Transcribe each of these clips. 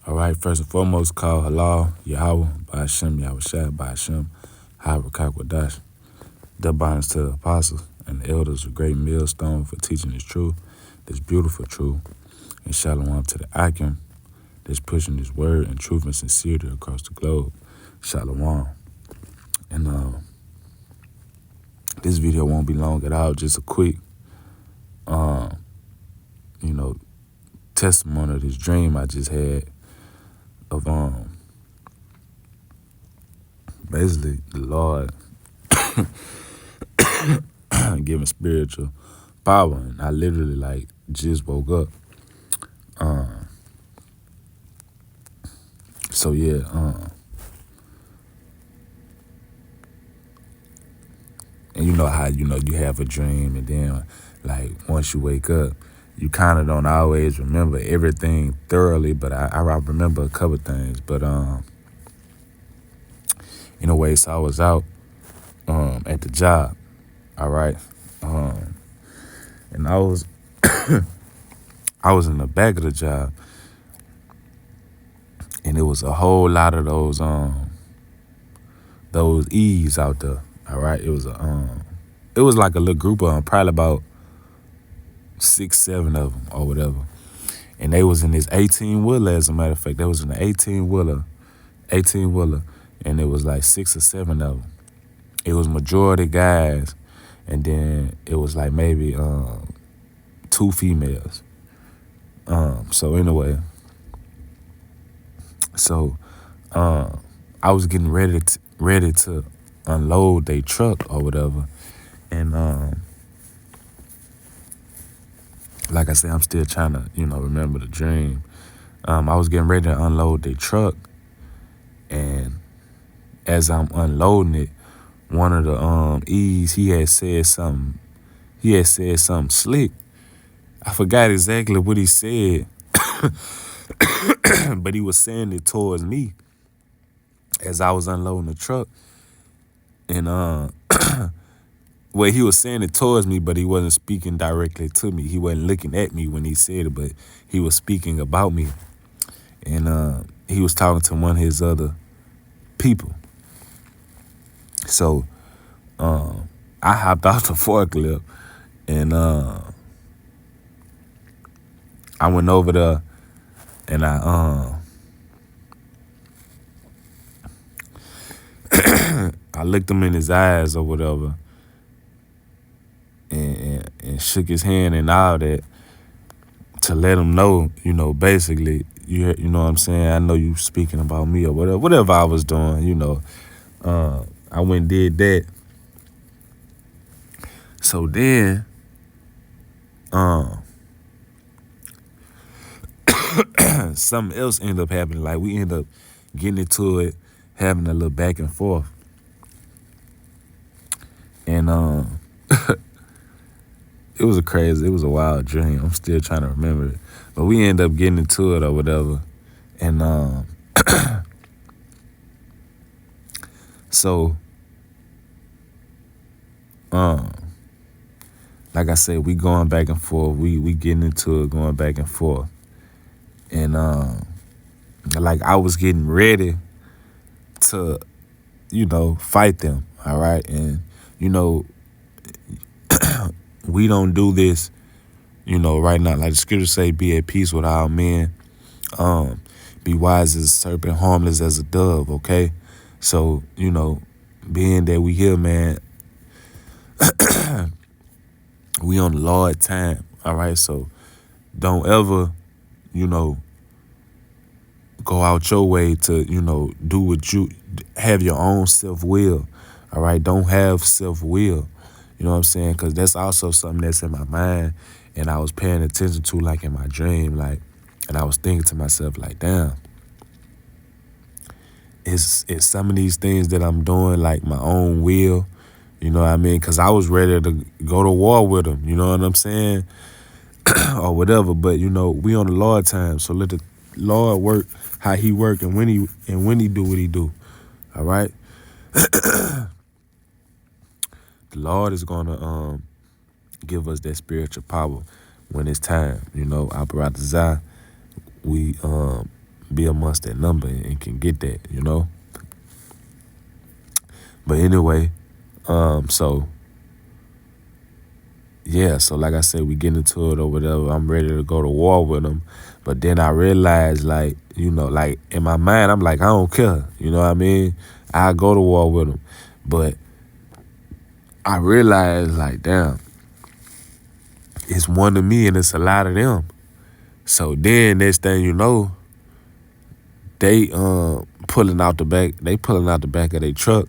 All right, first and foremost, call halal, Yahweh, Ba'ashem, Yahushua, Ba'ashem, Harakak The bonds to the apostles and the elders, a great millstone for teaching this truth, this beautiful truth, and shalom to the Akim that's pushing this word and truth and sincerity across the globe. Shalom. And this video won't be long at all, just a quick, testimony of this dream I just had of basically the Lord giving spiritual power, and I literally just woke up. So yeah, and you know how you have a dream, and then once you wake up, you kind of don't always remember everything thoroughly, but I remember a couple things. But anyway, so I was out at the job, all right, and I was I was in the back of the job, and it was a whole lot of those E's out there, all right. It was like a little group of them, probably about 6, 7 of them or whatever. And they was in this 18-wheeler, as a matter of fact. They was in an 18-wheeler, and it was like 6 or 7 of them. It was majority guys, and then it was like maybe 2 females. So anyway, I was getting ready to unload their truck or whatever, and like I said, I'm still trying to, remember the dream. I was getting ready to unload their truck, and as I'm unloading it, one of the E's, he had said something slick. I forgot exactly what he said, but he was saying it towards me as I was unloading the truck, and well, he was saying it towards me, but he wasn't speaking directly to me. He wasn't looking at me when he said it, but he was speaking about me. And he was talking to one of his other people. So I hopped off the forklift, and I went over there, and I looked him in his eyes or whatever, and shook his hand and all that to let him know, basically, you know what I'm saying? I know you speaking about me or whatever I was doing, I went and did that. So then, something else ended up happening. Like, we ended up getting into it, having a little back and forth. And it was a wild dream. I'm still trying to remember it. But we ended up getting into it or whatever. And so like I said, we going back and forth. We getting into it, going back and forth. And I was getting ready to, fight them, all right? And, we don't do this, right now. Like the scriptures say, be at peace with all men. Be wise as a serpent, harmless as a dove, okay? So, being that we here, man, we on the Lord time, all right? So don't ever, go out your way to, do what you, have your own self-will, all right? Don't have self-will, you know what I'm saying? Because that's also something that's in my mind, and I was paying attention to, in my dream, and I was thinking to myself, damn, is some of these things that I'm doing, my own will, you know what I mean? Because I was ready to go to war with them, you know what I'm saying? Or whatever, but, we on the Lord time, so let the Lord work how he work, and when he do what he do, all right? The Lord is gonna give us that spiritual power when it's time, Aparat Zah. We be amongst that number and can get that, you know. But anyway, so yeah, so like I said, we get into it or whatever. I'm ready to go to war with him. But then I realized, like, you know, like in my mind, I'm like, I don't care. You know what I mean? I go to war with him. But I realized, like, damn, it's one of me and it's a lot of them. So then next thing you know, they pulling out the back of their truck,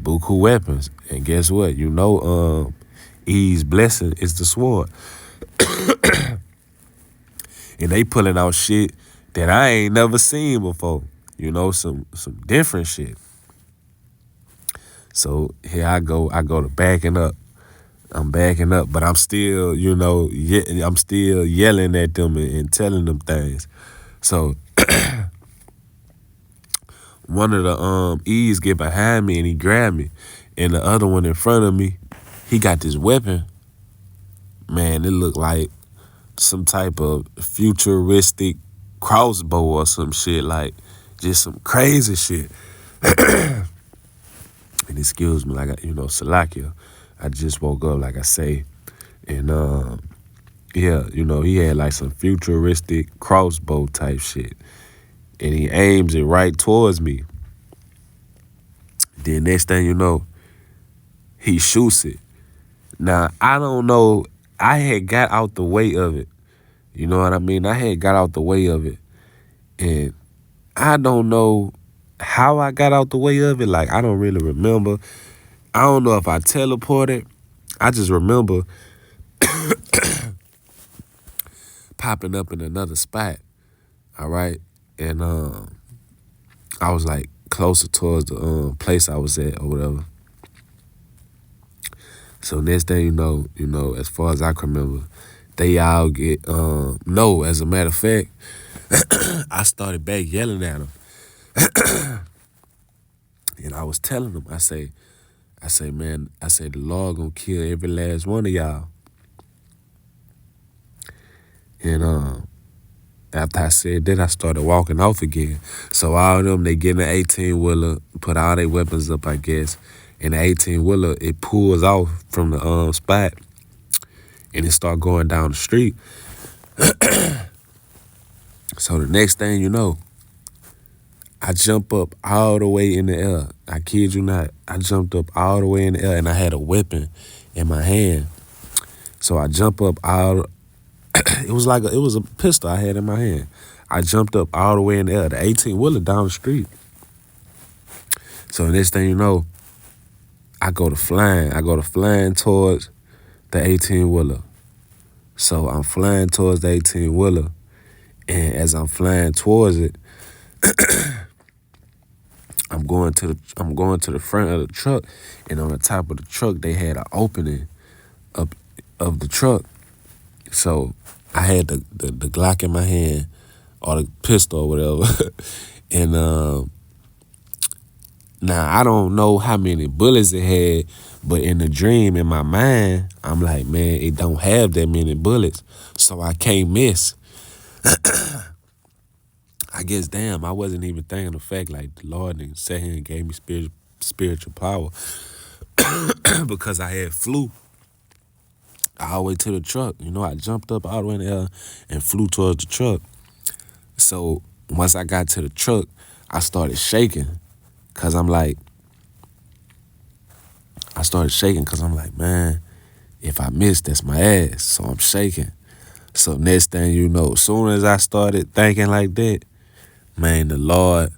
buku weapons. And guess what? You know, E's blessing is the sword. And they pulling out shit that I ain't never seen before. You know, some different shit. So here I go to backing up. I'm backing up, but I'm still, you know, I'm still yelling at them and telling them things. So one of the E's get behind me and he grabbed me, and the other one in front of me, he got this weapon. Man, it looked like some type of futuristic crossbow or some shit, like just some crazy shit. And excuse me, like, you know, Salakia, I just woke up, like I say, and yeah, you know, he had like some futuristic crossbow type shit, and he aims it right towards me. Then next thing you know, he shoots it. Now, I don't know, I had got out the way of it. You know what I mean? I had got out the way of it. And I don't know how I got out the way of it. Like, I don't really remember. I don't know if I teleported. I just remember popping up in another spot. All right. And I was like closer towards the place I was at or whatever. So next thing you know, as far as I can remember, they all get no, as a matter of fact, I started back yelling at them. And I was telling them, I say, man, the Lord gonna kill every last one of y'all. And after I said that, I started walking off again. So all of them, they get in the 18-wheeler, put all their weapons up, I guess. And the 18-wheeler, it pulls off from the spot, and it start going down the street. So the next thing you know, I jump up all the way in the air. I kid you not. I jumped up all the way in the air, and I had a weapon in my hand. So I jump up all. It was a pistol I had in my hand. I jumped up all the way in the air. The 18-wheeler down the street. So the next thing you know, I go to flying towards the 18-wheeler. So I'm flying towards the 18-wheeler, and as I'm flying towards it, I'm going to the front of the truck, and on the top of the truck they had an opening up of the truck. So I had the Glock in my hand, or the pistol or whatever. And now I don't know how many bullets it had, but in the dream, in my mind, I'm like, man, it don't have that many bullets, so I can't miss. I guess, damn, I wasn't even thinking the fact, like, the Lord didn't sat here and gave me spiritual power because I had flew all the way to the truck. You know, I jumped up all the way in the air and flew towards the truck. So once I got to the truck, I started shaking because I'm like, man, if I miss, that's my ass. So I'm shaking. So next thing you know, as soon as I started thinking like that, man, the Lord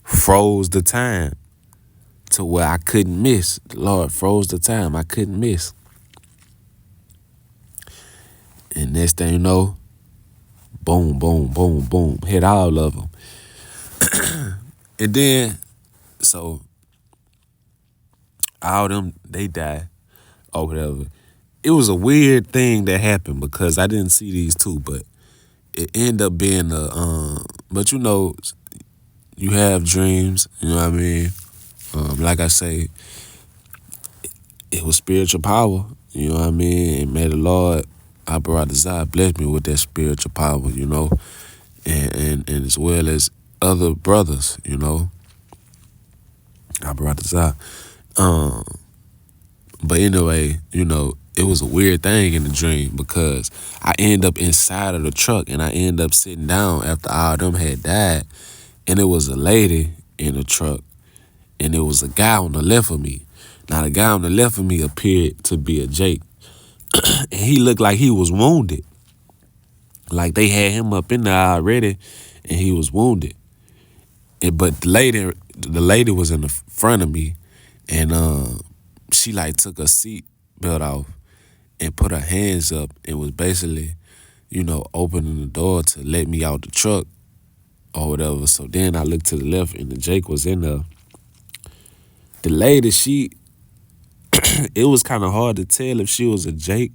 froze the time to where I couldn't miss. The Lord froze the time. I couldn't miss. And next thing you know, boom, boom, boom, boom, hit all of them. And then, so all of them, they died or whatever. It was a weird thing that happened because I didn't see these two, but it ended up being but you know, you have dreams, you know what I mean? Like I say, it was spiritual power, you know what I mean? And may the Lord, Abaradazah, bless me with that spiritual power, you know? And and as well as other brothers, I brought this out. Um, but anyway, it was a weird thing in the dream because I end up inside of the truck and I end up sitting down after all of them had died, and it was a lady in the truck and it was a guy on the left of me. Now the guy on the left of me appeared to be a Jake, and he looked like he was wounded. Like they had him up in there already, and he was wounded. But the lady was in the front of me, and she like took her seat belt off and put her hands up and was basically, opening the door to let me out the truck or whatever. So then I looked to the left and the Jake was in there. The lady, it was kind of hard to tell if she was a Jake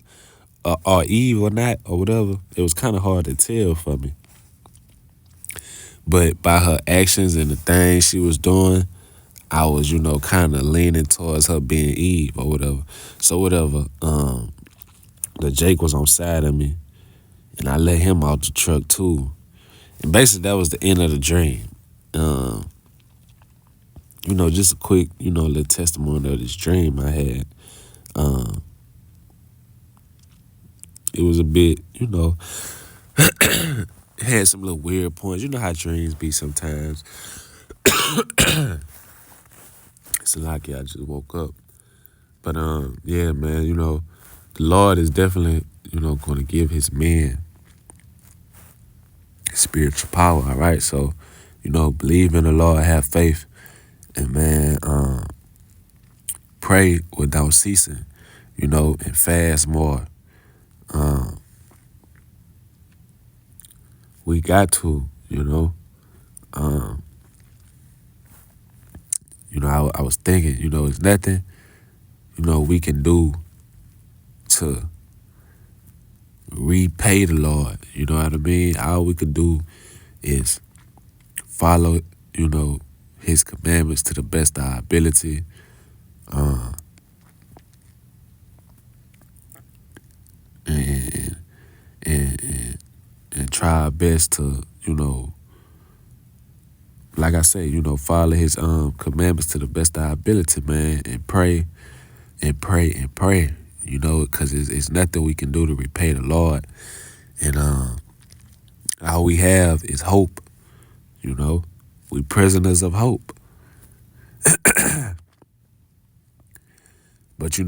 or Eve or not or whatever. It was kind of hard to tell for me. But by her actions and the things she was doing, I was, kind of leaning towards her being Eve or whatever. So whatever, the Jake was on side of me, and I let him out the truck too. And basically that was the end of the dream. Just a quick, little testimony of this dream I had. It was a bit, it had some little weird points. You know how dreams be sometimes. It's like I just woke up. But yeah, man, the Lord is definitely, going to give his men spiritual power, all right? So, believe in the Lord, have faith, and man, pray without ceasing, and fast more. We got to, I was thinking, it's nothing, we can do to repay the Lord. You know what I mean? All we could do is follow, his commandments to the best of our ability. And try our best to, like I say, follow his commandments to the best of our ability, man, and pray and pray and pray, because it's nothing we can do to repay the Lord. And all we have is hope, we prisoners of hope. But,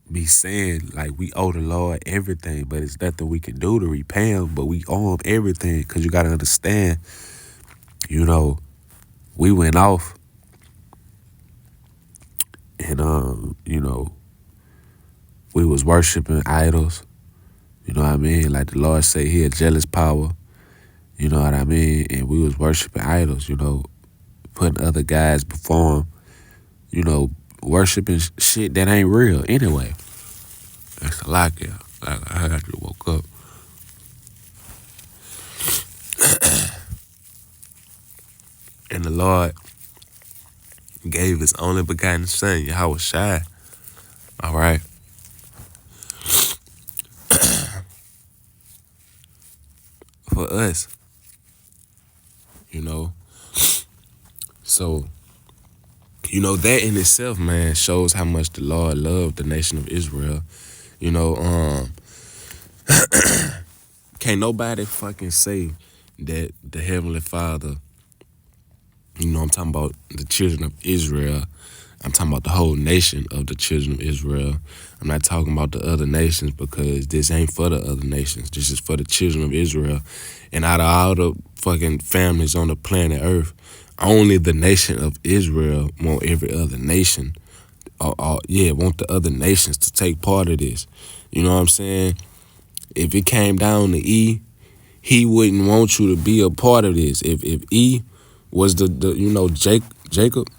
me saying like we owe the Lord everything, but it's nothing we can do to repay him, but we owe him everything, because you got to understand, we went off and, we was worshiping idols, you know what I mean? Like the Lord say he a jealous power, you know what I mean? And we was worshiping idols, putting other guys before him, worshiping shit that ain't real anyway. That's a lot, yeah. I just woke up. And the Lord gave his only begotten son, Yahweh Shai. All right. For us, So, that in itself, man, shows how much the Lord loved the nation of Israel. Can't nobody fucking say that the Heavenly Father, I'm talking about the children of Israel. I'm talking about the whole nation of the children of Israel. I'm not talking about the other nations, because this ain't for the other nations. This is for the children of Israel. And out of all the fucking families on the planet Earth, only the nation of Israel want every other nation, want the other nations to take part of this. You know what I'm saying? If it came down to E, he wouldn't want you to be a part of this. If E was Jacob,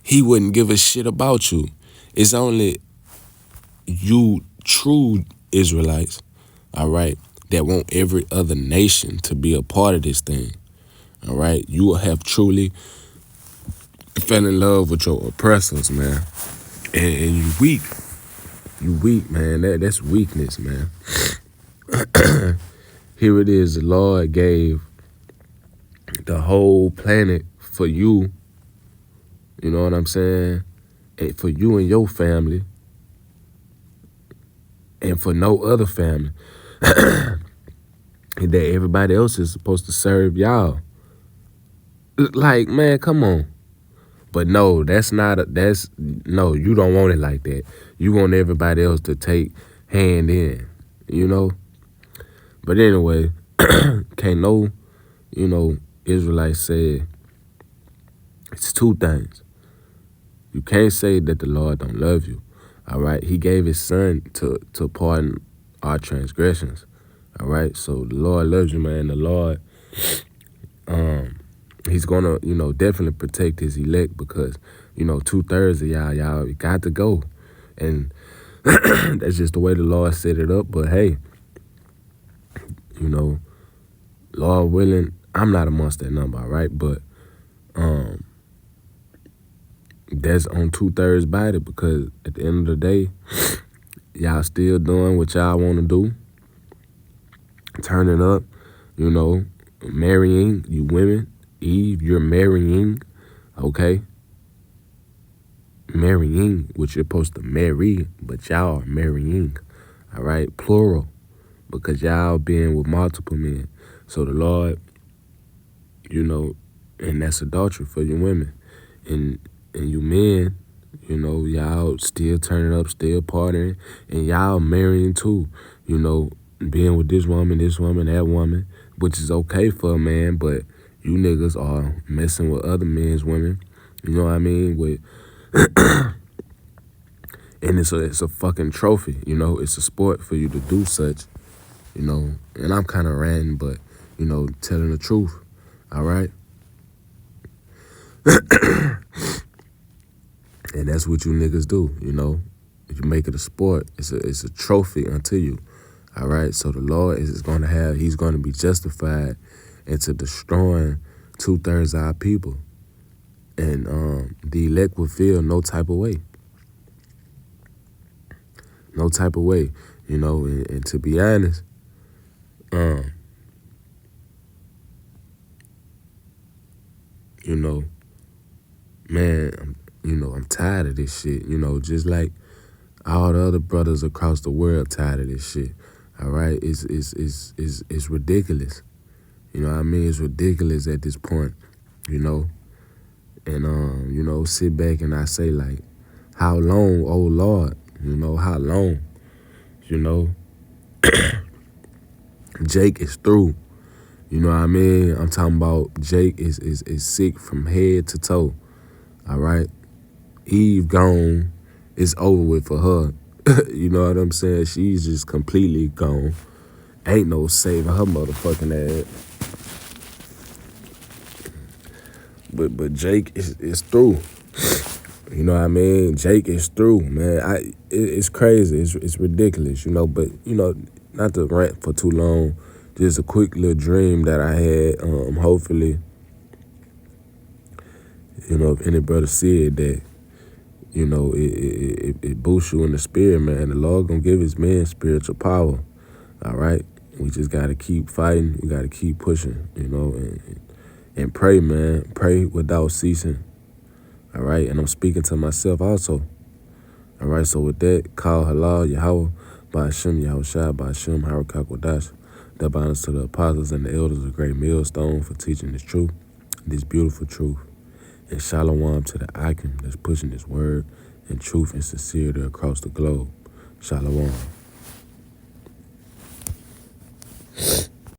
he wouldn't give a shit about you. It's only you true Israelites, all right, that want every other nation to be a part of this thing. All right, you will have truly fell in love with your oppressors, man. And you weak. You weak, man. That's weakness, man. here it is, the Lord gave the whole planet for you, you know what I'm saying? And for you and your family, and for no other family. And that everybody else is supposed to serve y'all. Like, man, come on. But no, no, you don't want it like that. You want everybody else to take hand in, you know? But anyway, can't no, Israelites say it's two things. You can't say that the Lord don't love you, all right? He gave his son to pardon our transgressions, all right? So the Lord loves you, man. The Lord, he's gonna, definitely protect his elect because, 2/3 of y'all got to go. And that's just the way the Lord set it up. But hey, Lord willing, I'm not amongst that number, all right? But that's on 2/3 body because at the end of the day, y'all still doing what y'all want to do. Turning up, marrying, you women. Eve, you're marrying, okay? Marrying, which you're supposed to marry, but y'all are marrying, all right? Plural, because y'all being with multiple men. So the Lord, and that's adultery for you women. And you men, y'all still turning up, still partying, and y'all marrying too, being with this woman, that woman, which is okay for a man, but you niggas are messing with other men's women, you know what I mean? And it's a fucking trophy, it's a sport for you to do such, and I'm kind of ranting, but, telling the truth, all right? And that's what you niggas do, You make it a sport. It's a trophy unto you, all right? So the Lord he's going to be justified into destroying 2/3 of our people. And the elect will feel no type of way. No type of way, and to be honest, man, I'm tired of this shit, just like all the other brothers across the world tired of this shit, all right? It's ridiculous, you know what I mean? It's ridiculous at this point, And, sit back and I say, like, how long, oh Lord, how long, Jake is through, you know what I mean? I'm talking about Jake is sick from head to toe, all right? Eve gone, it's over with for her, you know what I'm saying? She's just completely gone. Ain't no saving her motherfucking ass. But Jake is through. You know what I mean? Jake is through, man. It's crazy. It's ridiculous, But, not to rant for too long. Just a quick little dream that I had. Hopefully, if any brother said that, it boosts you in the spirit, man. The Lord gonna give his man spiritual power, all right? We just got to keep fighting. We got to keep pushing, and pray, man. Pray without ceasing. All right. And I'm speaking to myself also. All right. So with that, call halal Yahweh, Ba'ashem Yahushua, Ba'ashem Harakak Wadash. That honors to the apostles and the elders of Great Millstone for teaching this truth, this beautiful truth. And shalom to the Akim that's pushing this word and truth and sincerity across the globe. Shalom.